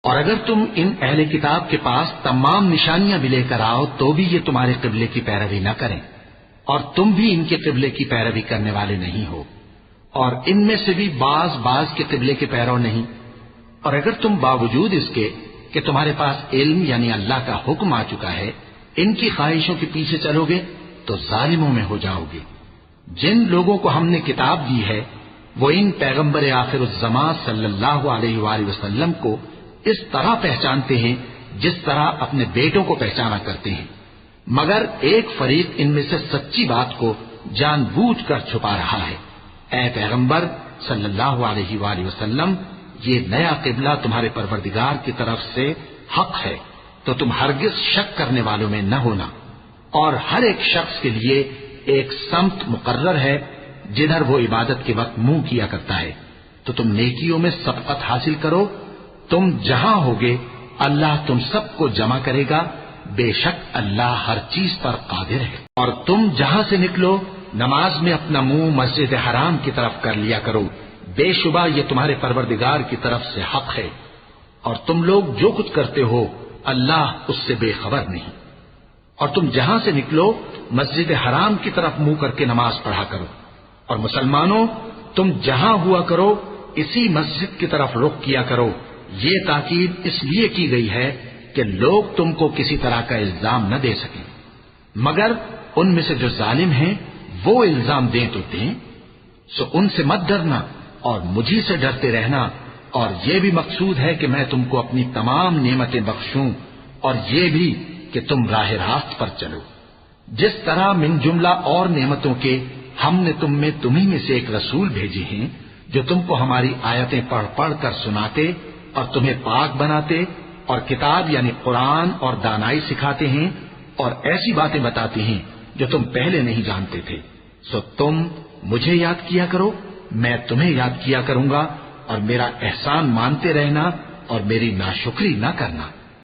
اور اگر تم ان اہل کتاب کے پاس تمام نشانیاں بھی لے کر آؤ تو بھی یہ تمہارے قبلے کی پیروی نہ کریں، اور تم بھی ان کے قبلے کی پیروی کرنے والے نہیں ہو، اور ان میں سے بھی بعض کے قبلے کے پیرو نہیں۔ اور اگر تم باوجود اس کے کہ تمہارے پاس علم یعنی اللہ کا حکم آ چکا ہے ان کی خواہشوں کے پیچھے چلو گے تو ظالموں میں ہو جاؤ گے۔ جن لوگوں کو ہم نے کتاب دی ہے وہ ان پیغمبر آخر الزمان صلی اللہ علیہ وآلہ وسلم کو اس طرح پہچانتے ہیں جس طرح اپنے بیٹوں کو پہچانا کرتے ہیں، مگر ایک فریق ان میں سے سچی بات کو جان بوجھ کر چھپا رہا ہے۔ اے پیغمبر صلی اللہ علیہ وآلہ وسلم، یہ نیا قبلہ تمہارے پروردگار کی طرف سے حق ہے، تو تم ہرگز شک کرنے والوں میں نہ ہونا، اور ہر ایک شخص کے لیے ایک سمت مقرر ہے جدھر وہ عبادت کے وقت منہ کیا کرتا ہے، تو تم نیکیوں میں سبقت حاصل کرو۔ تم جہاں ہوگے اللہ تم سب کو جمع کرے گا، بے شک اللہ ہر چیز پر قادر ہے۔ اور تم جہاں سے نکلو نماز میں اپنا منہ مسجد حرام کی طرف کر لیا کرو، بے شبہ یہ تمہارے پروردگار کی طرف سے حق ہے، اور تم لوگ جو کچھ کرتے ہو اللہ اس سے بے خبر نہیں۔ اور تم جہاں سے نکلو مسجد حرام کی طرف منہ کر کے نماز پڑھا کرو، اور مسلمانوں تم جہاں ہوا کرو اسی مسجد کی طرف رخ کیا کرو۔ یہ تاکید اس لیے کی گئی ہے کہ لوگ تم کو کسی طرح کا الزام نہ دے سکیں، مگر ان میں سے جو ظالم ہیں وہ الزام دیں تو دیں، سو ان سے مت ڈرنا اور مجھی سے ڈرتے رہنا، اور یہ بھی مقصود ہے کہ میں تم کو اپنی تمام نعمتیں بخشوں، اور یہ بھی کہ تم راہ راست پر چلو۔ جس طرح من جملہ اور نعمتوں کے ہم نے تم میں تمہیں میں سے ایک رسول بھیجے ہیں جو تم کو ہماری آیتیں پڑھ پڑھ کر سناتے اور تمہیں پاک بناتے، اور کتاب یعنی قرآن اور دانائی سکھاتے ہیں، اور ایسی باتیں بتاتے ہیں جو تم پہلے نہیں جانتے تھے، سو تم مجھے یاد کیا کرو، میں تمہیں یاد کیا کروں گا، اور میرا احسان مانتے رہنا اور میری ناشکری نہ کرنا۔